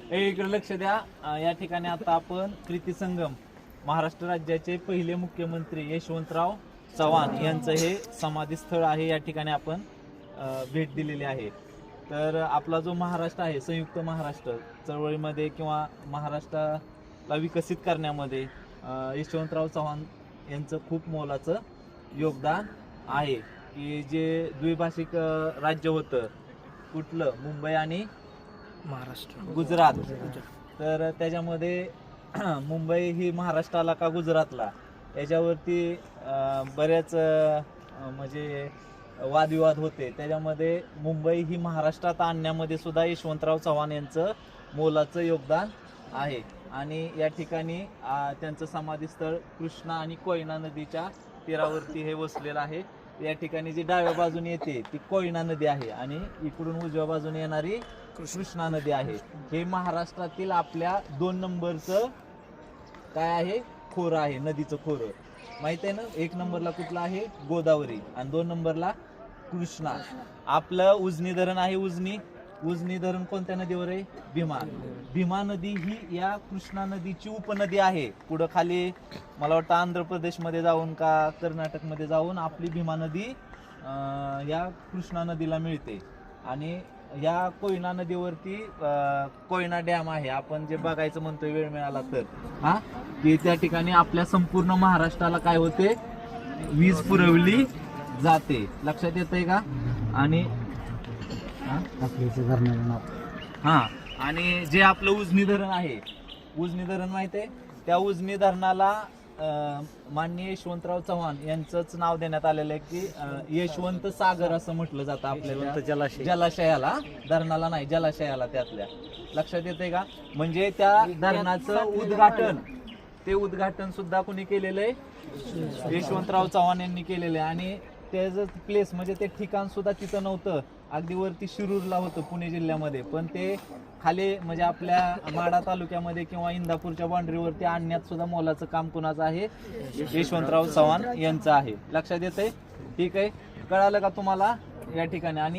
इकडे लक्ष द्या. या ठिकाणी आता आपण कृती संगम महाराष्ट्र राज्याचे पहिले मुख्यमंत्री यशवंतराव चव्हाण यांचं हे समाधी स्थळ आहे. या ठिकाणी आपण भेट दिलेली आहे. तर आपला जो महाराष्ट्र आहे, संयुक्त महाराष्ट्र चळवळीमध्ये किंवा महाराष्ट्राला विकसित करण्यामध्ये यशवंतराव चव्हाण यांचं खूप मोलाचं योगदान आहे. की जे द्विभाषिक राज्य होतं, कुठलं, मुंबई आणि महाराष्ट्र गुजरात. तर त्याच्यामध्ये मुंबई ही महाराष्ट्राला का गुजरातला याच्यावरती बऱ्याच म्हणजे वादविवाद होते. त्याच्यामध्ये मुंबई ही महाराष्ट्रात आणण्यामध्ये सुद्धा यशवंतराव चव्हाण यांचं मोलाचं योगदान आहे. आणि या ठिकाणी त्यांचं समाधीस्थळ कृष्णा आणि कोयना नदीच्या तीरावरती हे वसलेलं आहे. या ठिकाणी जी डाव्या बाजूने येते ती कोयना नदी आहे आणि इकडून उजव्या बाजूने येणारी कृष्णा नदी आहे. हे महाराष्ट्रातील आपल्या 2 नंबरचं काय आहे, खोरं आहे, नदीचं खोरं. माहित आहे ना, 1 नंबरला कुठला आहे, गोदावरी, आणि 2 नंबरला कृष्णा. आपलं उजनी धरण आहे. उजनी धरण कोणत्या नदीवर आहे, भीमा. भीमा नदी ही या कृष्णा नदीची उपनदी आहे. पुढं खाली मला वाटतं आंध्र प्रदेशमध्ये जाऊन का कर्नाटकमध्ये जाऊन आपली भीमा नदी या कृष्णा नदीला मिळते. आणि या कोयना नदीवरती कोयना डॅम आहे. आपण जे बघायचं म्हणतोय वेळ मिळाला तर की त्या ठिकाणी आपल्या संपूर्ण महाराष्ट्राला काय होते, वीज पुरवली जाते. लक्षात येतंय का? आणि आणि जे आपलं उजनी धरण आहे, उजनी धरण माहित आहे, त्या उजनी धरणाला माननीय यशवंतराव चव्हाण यांचंच नाव देण्यात आलेलं आहे की यशवंत सागर असं म्हटलं जातं आपल्या जलाशयाला, धरणाला नाही, जलाशयाला. त्यातल्या लक्षात येतंय का? म्हणजे त्या धरणाचं उद्घाटन सुद्धा कोणी केलेलं आहे, यशवंतराव चव्हाण यांनी केलेलं आहे. आणि त्याचं प्लेस म्हणजे ते ठिकाण सुद्धा तिथं नव्हतं, अगदी वरती शिरूरला होतं पुणे जिल्ह्यामध्ये, पण ते खाली म्हणजे आपल्या माढा तालुक्यामध्ये किंवा इंदापूरच्या बाउंड्रीवरती आणण्यात सुद्धा मोलाचं काम कुणाचं आहे, यशवंतराव चव्हाण यांचं आहे. लक्षात येतंय? ठीक आहे, कळालं का तुम्हाला या ठिकाणी? आणि